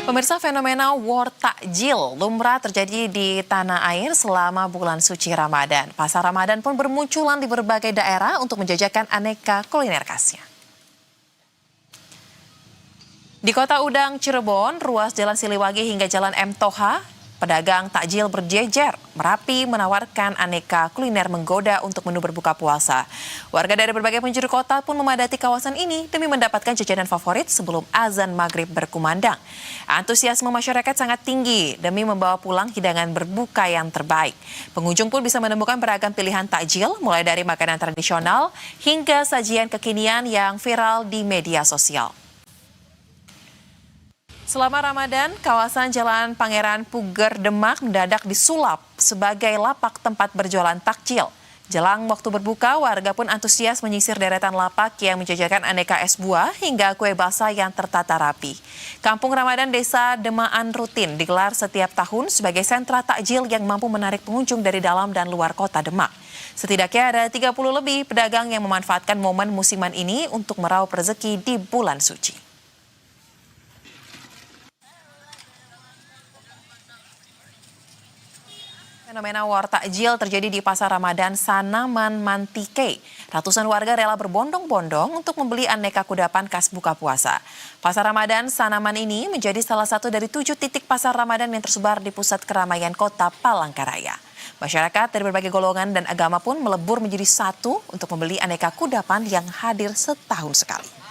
Pemirsa, fenomena war takjil lumrah terjadi di tanah air selama bulan suci Ramadan. Pasar Ramadan pun bermunculan di berbagai daerah untuk menjajakan aneka kuliner khasnya. Di Kota Udang, Cirebon, ruas Jalan Siliwangi hingga Jalan M. Toha, pedagang takjil berjejer, merapi menawarkan aneka kuliner menggoda untuk menu berbuka puasa. Warga dari berbagai penjuru kota pun memadati kawasan ini demi mendapatkan jajanan favorit sebelum azan maghrib berkumandang. Antusiasme masyarakat sangat tinggi demi membawa pulang hidangan berbuka yang terbaik. Pengunjung pun bisa menemukan beragam pilihan takjil, mulai dari makanan tradisional hingga sajian kekinian yang viral di media sosial. Selama Ramadan, kawasan Jalan Pangeran Puger Demak mendadak disulap sebagai lapak tempat berjualan takjil. Jelang waktu berbuka, warga pun antusias menyisir deretan lapak yang menjajakan aneka es buah hingga kue basah yang tertata rapi. Kampung Ramadan Desa Demaan rutin digelar setiap tahun sebagai sentra takjil yang mampu menarik pengunjung dari dalam dan luar kota Demak. Setidaknya ada 30 lebih pedagang yang memanfaatkan momen musiman ini untuk meraup rezeki di bulan suci. Fenomena war takjil terjadi di Pasar Ramadan Sanaman Mantike. Ratusan warga rela berbondong-bondong untuk membeli aneka kudapan khas buka puasa. Pasar Ramadan Sanaman ini menjadi salah satu dari 7 titik pasar Ramadan yang tersebar di pusat keramaian kota Palangkaraya. Masyarakat dari berbagai golongan dan agama pun melebur menjadi satu untuk membeli aneka kudapan yang hadir setahun sekali.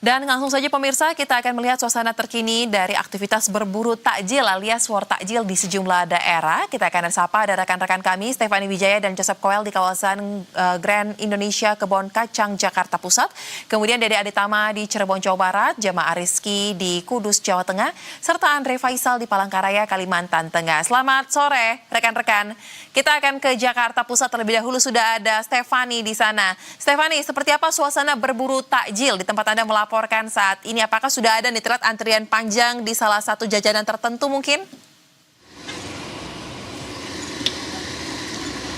Dan langsung saja pemirsa, kita akan melihat suasana terkini dari aktivitas berburu takjil alias war takjil di sejumlah daerah. Kita akan sapa ada rekan-rekan kami, Stefani Wijaya dan Joseph Koel di kawasan Grand Indonesia Kebon Kacang, Jakarta Pusat. Kemudian Dede Aditama di Cirebon, Jawa Barat, Jamaah Rizky di Kudus, Jawa Tengah, serta Andre Faisal di Palangkaraya, Kalimantan Tengah. Selamat sore rekan-rekan. Kita akan ke Jakarta Pusat terlebih dahulu, sudah ada Stefani di sana. Stefani, seperti apa suasana berburu takjil di tempat Anda melaporkan saat ini? Apakah sudah ada nih terlihat antrian panjang di salah satu jajanan tertentu mungkin?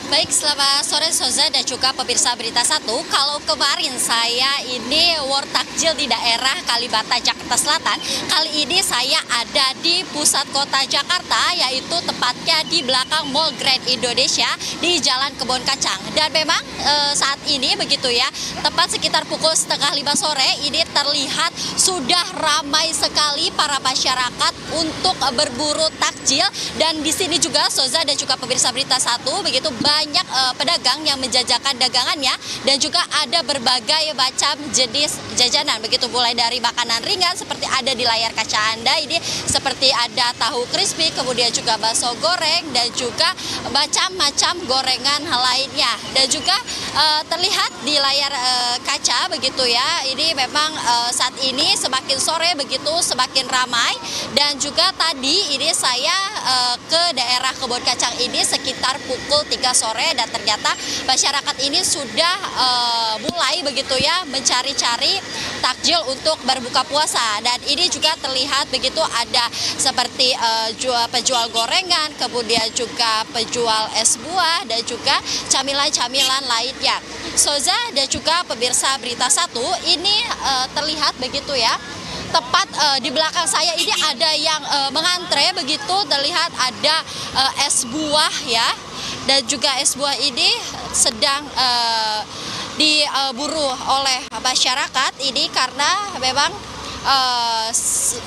Baik, selamat sore Soza dan juga pemirsa Berita 1. Kalau kemarin saya ini war takjil di daerah Kalibata, Jakarta Selatan, kali ini saya ada di pusat kota Jakarta, yaitu tepatnya di belakang Mall Grand Indonesia di Jalan Kebon Kacang. Dan memang saat ini begitu ya, tepat sekitar pukul 4:30 sore ini terlihat sudah ramai sekali para masyarakat untuk berburu takjil. Dan di sini juga Soza dan juga pemirsa Berita 1 begitu banyak pedagang yang menjajakan dagangannya, dan juga ada berbagai macam jenis jajanan begitu, mulai dari makanan ringan seperti ada di layar kaca Anda ini, seperti ada tahu crispy, kemudian juga bakso goreng dan juga macam-macam gorengan lainnya. Dan juga terlihat di layar kaca begitu ya, ini memang saat ini semakin sore begitu semakin ramai. Dan juga tadi ini saya ke daerah Kebon Kacang ini sekitar pukul 3 sore, dan ternyata masyarakat ini sudah mulai begitu ya mencari-cari takjil untuk berbuka puasa. Dan ini juga terlihat begitu ada seperti penjual gorengan, kemudian juga penjual es buah dan juga camilan-camilan lainnya. Soza dan juga pemirsa Berita 1, ini terlihat begitu ya. Tepat di belakang saya ini ada yang mengantre begitu, terlihat ada es buah ya. Dan juga es buah ini sedang diburu oleh masyarakat ini karena memang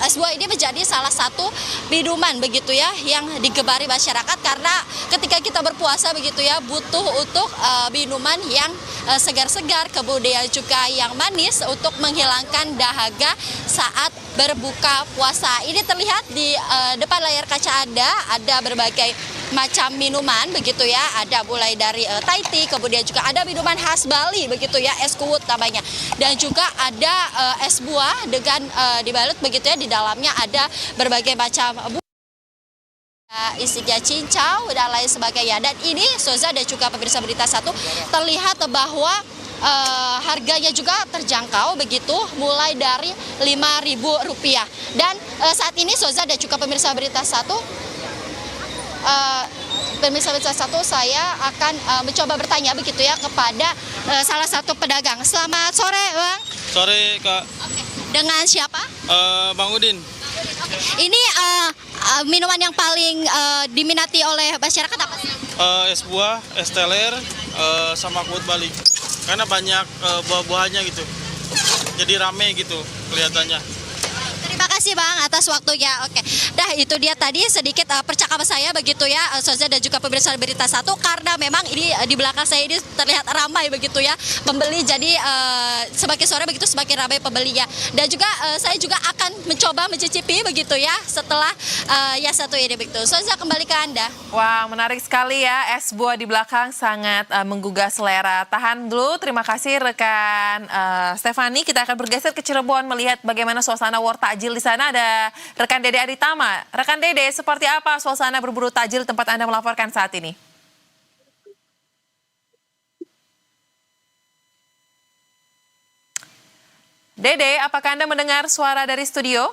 es buah ini menjadi salah satu minuman begitu ya yang digemari masyarakat, karena ketika kita berpuasa begitu ya butuh untuk minuman yang segar-segar, kemudian juga yang manis untuk menghilangkan dahaga saat berbuka puasa. Ini terlihat di depan layar kaca Anda ada berbagai macam minuman begitu ya. Ada mulai dari Thai tea, kemudian juga ada minuman khas Bali begitu ya, es kuwut namanya. Dan juga ada es buah dengan dibalut begitu ya, di dalamnya ada berbagai macam buah. Isinya cincau dan lain sebagainya. Dan ini Soza dan juga pemirsa Berita Satu terlihat bahwa harganya juga terjangkau begitu, mulai dari Rp5.000. Dan saat ini Soza dan juga pemirsa Berita Satu, saya akan mencoba bertanya begitu ya kepada salah satu pedagang. Selamat sore, Bang. Sore, Kak. Oke. Dengan siapa? Bang Udin. Ini minuman yang paling diminati oleh masyarakat apa sih? Es buah, es teler, sama kuwut Bali. Karena banyak buah-buahannya gitu. Jadi rame gitu kelihatannya. Terima kasih Bang atas waktunya. Oke, dah itu dia tadi sedikit percakapan saya begitu ya, Soza dan juga pemirsa Berita Satu, karena memang ini di belakang saya ini terlihat ramai begitu ya pembeli. Jadi semakin sore begitu semakin ramai pembelinya. Dan juga saya juga akan mencoba mencicipi begitu ya setelah yang satu ini begitu. Soza, kembali ke Anda. Wah, menarik sekali ya, es buah di belakang sangat menggugah selera. Tahan dulu, terima kasih rekan Stefani. Kita akan bergeser ke Cirebon melihat bagaimana suasana war takjil di sana. Ada rekan Dede Aditama. Rekan Dede, seperti apa suasana berburu takjil tempat Anda melaporkan saat ini? Dede, apakah Anda mendengar suara dari studio?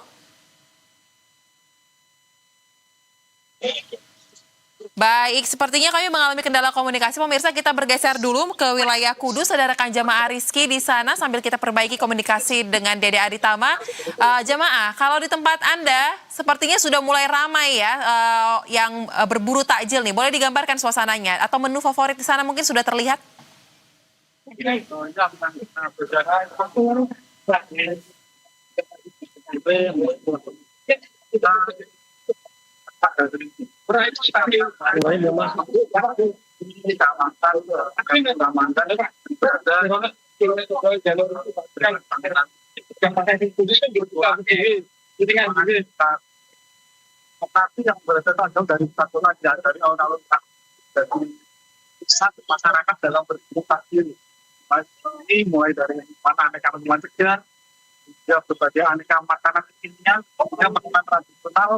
Baik, sepertinya kami mengalami kendala komunikasi. Pemirsa, kita bergeser dulu ke wilayah Kudus. Ada rekan jamaah Rizky di sana sambil kita perbaiki komunikasi dengan Dede Aditama. Jamaah, kalau di tempat Anda sepertinya sudah mulai ramai ya yang berburu takjil nih. Boleh digambarkan suasananya atau menu favorit di sana mungkin sudah terlihat? Tapi yang berada jauh dari Statola, dari alun-alun dari pusat masyarakat dalam berburu takjil. Ini mulai dari mana aneka minuman segar, hingga berbagai aneka makanan kekinian, kemudian makanan tradisional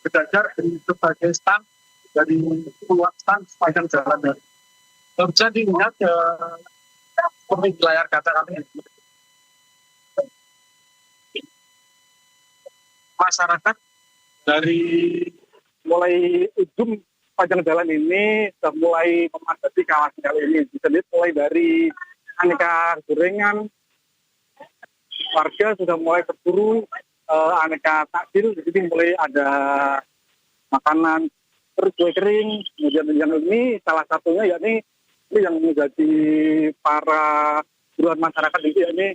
berjajar dari berbagai stand, dari puluhan stand sepanjang jalan dari. Bisa dilihat seperti di layar kaca kami. Masyarakat dari mulai ujung panjang jalan ini sudah mulai memadati kawasan jalan ini. Bisa dilihat mulai dari aneka gorengan, warga sudah mulai berburu aneka takjil. Di sini mulai ada makanan kue kering, kemudian yang ini salah satunya yakni yang menjadi para buruan masyarakat ini yakni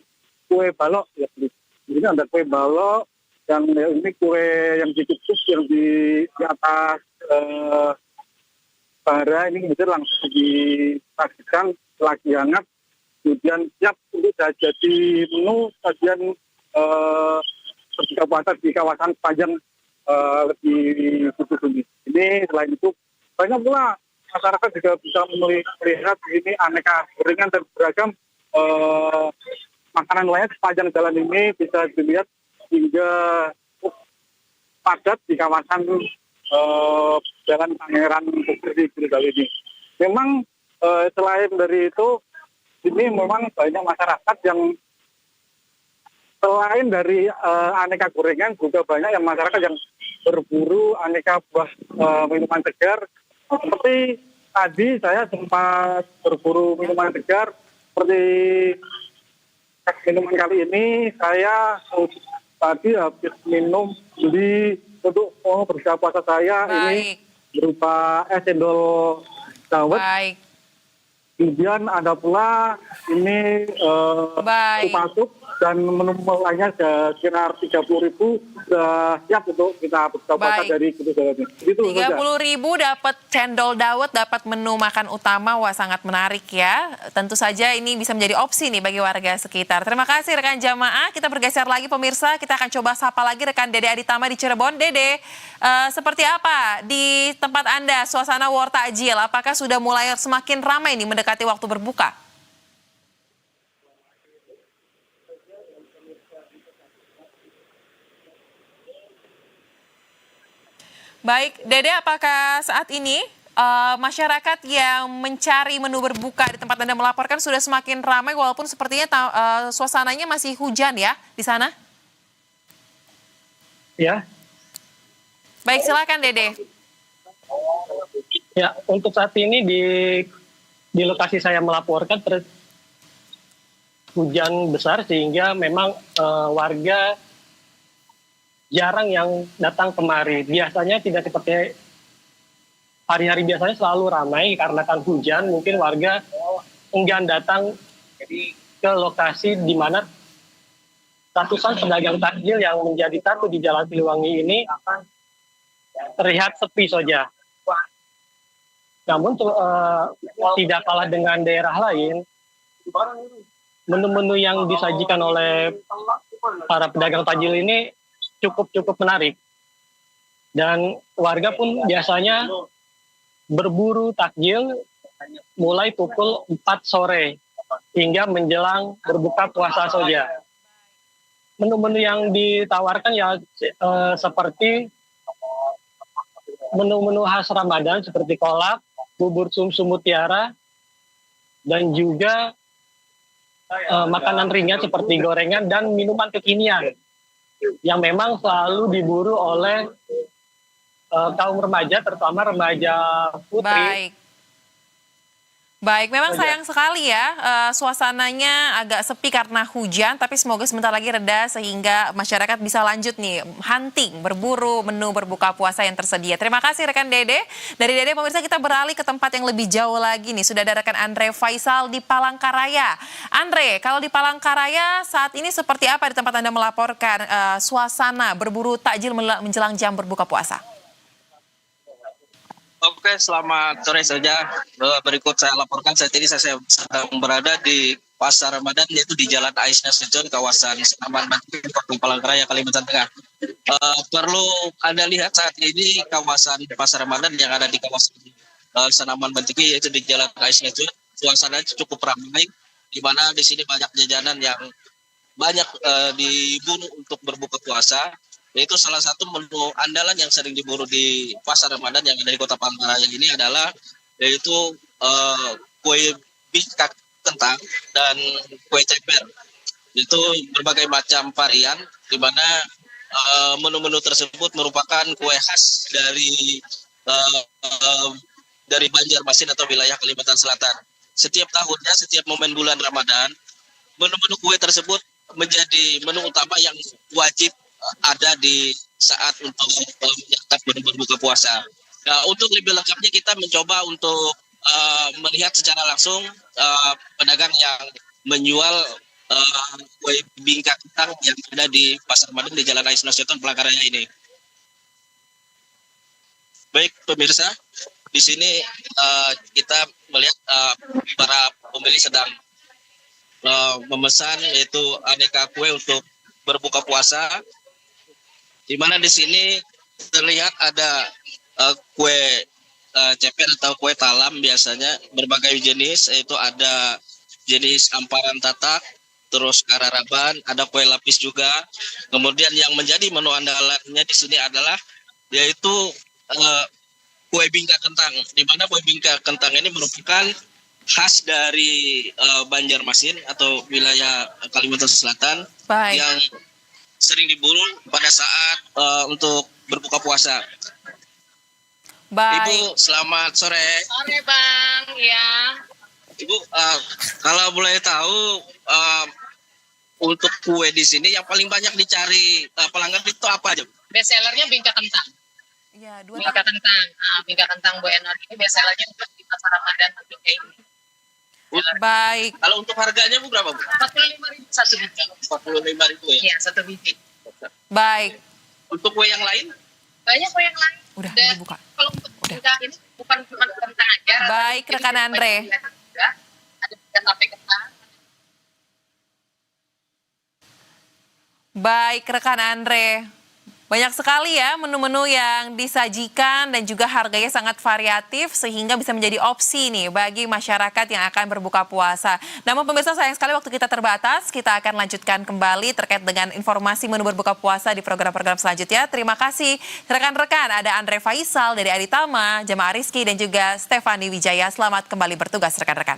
kue balok. Ya, di sini ada kue balok. Dan ini kue yang dikukus yang di atas bara ini kemudian langsung disajikan lagi hangat, kemudian siap untuk jadi menu sajian berbuka puasa di kawasan sepanjang lebih khusus ini. Ini selain itu banyak pula masyarakat juga bisa melihat ini aneka gorengan dan beragam makanan lainnya sepanjang jalan ini bisa dilihat hingga padat di kawasan Jalan Pangeran Bukit di kali ini. Memang selain dari itu, ini memang banyak masyarakat yang selain dari aneka gorengan juga banyak yang masyarakat yang berburu aneka buah minuman segar. Seperti tadi saya sempat berburu minuman segar, seperti minuman kali ini saya tadi habis minum untuk berbuka puasa saya. Baik. Ini berupa es cendol dawet. Baik. Kemudian ada pula ini Baik. masuk dan menu lainnya sekitar 30.000 sudah siap untuk kita buka puasa Baik. dari Kudus Jawa Timur. Itu saja. 30.000 dapat cendol dawet, dapat menu makan utama. Wah, sangat menarik ya. Tentu saja ini bisa menjadi opsi nih bagi warga sekitar. Terima kasih rekan jamaah. Kita bergeser lagi pemirsa. Kita akan coba sapa lagi rekan Dede Aditama di Cirebon. Dede, seperti apa di tempat Anda suasana war takjil? Apakah sudah mulai semakin ramai nih mendekati waktu berbuka? Baik, Dede, apakah saat ini masyarakat yang mencari menu berbuka di tempat Anda melaporkan sudah semakin ramai walaupun sepertinya suasananya masih hujan ya di sana? Ya, Baik, silakan Dede. ya untuk saat ini di lokasi saya melaporkan hujan besar sehingga memang warga jarang yang datang kemari. Biasanya tidak seperti hari-hari biasanya selalu ramai karena kan hujan. Mungkin warga enggan datang ke lokasi di mana ratusan pedagang takjil yang menjadi satu di Jalan Siliwangi ini terlihat sepi saja. Namun tidak kalah dengan daerah lain, menu-menu yang disajikan oleh para pedagang takjil ini cukup menarik. Dan warga pun biasanya berburu takjil mulai pukul 4 sore hingga menjelang berbuka puasa saja. Menu-menu yang ditawarkan ya seperti menu-menu khas Ramadan seperti kolak, bubur sumsum mutiara, dan juga makanan ringan seperti gorengan dan minuman kekinian yang memang selalu diburu oleh kaum remaja, terutama remaja putri. Baik, memang sayang sekali ya suasananya agak sepi karena hujan, tapi semoga sebentar lagi reda sehingga masyarakat bisa lanjut nih hunting, berburu menu berbuka puasa yang tersedia. Terima kasih rekan Dede. Dari Dede pemirsa kita beralih ke tempat yang lebih jauh lagi nih. Sudah ada rekan Andre Faisal di Palangkaraya. Andre, kalau di Palangkaraya saat ini seperti apa di tempat Anda melaporkan suasana berburu takjil menjelang jam berbuka puasa? Oke, selamat sore saja. Berikut saya laporkan saat ini saya sedang berada di Pasar Ramadan, yaitu di Jalan Ais Nasution, kawasan Senaman Bantul, Kota Palangkaraya, Kalimantan Tengah. Perlu Anda lihat saat ini kawasan Pasar Ramadan yang ada di kawasan Senaman Bantul, yaitu di Jalan Ais Nasution. Suasananya cukup ramai, di mana di sini banyak jajanan yang banyak diburu untuk berbuka puasa. Yaitu salah satu menu andalan yang sering diburu di Pasar Ramadan yang ada di Kota Palangkaraya ini adalah yaitu kue bingka kentang dan kue ceper. Itu berbagai macam varian di mana menu-menu tersebut merupakan kue khas dari Banjarmasin atau wilayah Kalimantan Selatan. Setiap tahunnya, setiap momen bulan Ramadan, menu-menu kue tersebut menjadi menu utama yang wajib ada di saat untuk menyantap menu berbuka puasa. Nah, untuk lebih lengkapnya kita mencoba untuk melihat secara langsung pedagang yang menjual kue bingka kentang yang ada di Pasar Ramadan di Jalan Ais Nasution, Palangkaraya ini. Baik pemirsa, di sini kita melihat para pembeli sedang memesan yaitu aneka kue untuk berbuka puasa. Di mana di sini terlihat ada kue ceper atau kue talam biasanya berbagai jenis, yaitu ada jenis amparan tatak, terus kararaban, ada kue lapis juga. Kemudian yang menjadi menu andalannya di sini adalah yaitu kue bingka kentang, di mana kue bingka kentang ini merupakan khas dari Banjarmasin atau wilayah Kalimantan Selatan. Baik. Yang sering diburu pada saat untuk berbuka puasa. Baik. Ibu, selamat sore. Sore Bang, ya. Ibu, kalau boleh tahu untuk kue di sini yang paling banyak dicari pelanggan itu apa aja? Best sellernya bingka kentang. Ya, Bingka kentang Bu Enar ini best sellernya untuk di Pasar Ramadan bingka ini. Baik, Kalau untuk harganya Bu berapa Bu? 45.000 satu biji. 45.000 ya. Iya, satu biji. baik. Untuk kue yang lain? Banyak kok yang lain. Udah, Dan dibuka. kalau untuk Udah. kita ini bukan cuma kentang aja. Baik, Jadi rekan ada Andre. juga. Ada juga tape kentang. Baik, rekan Andre. Banyak sekali ya menu-menu yang disajikan dan juga harganya sangat variatif sehingga bisa menjadi opsi nih bagi masyarakat yang akan berbuka puasa. Namun pemirsa, sayang sekali waktu kita terbatas. Kita akan lanjutkan kembali terkait dengan informasi menu berbuka puasa di program-program selanjutnya. Terima kasih rekan-rekan. Ada Andre Faisal dari Aditama, Jamaah Rizky dan juga Stefani Wijaya. Selamat kembali bertugas rekan-rekan.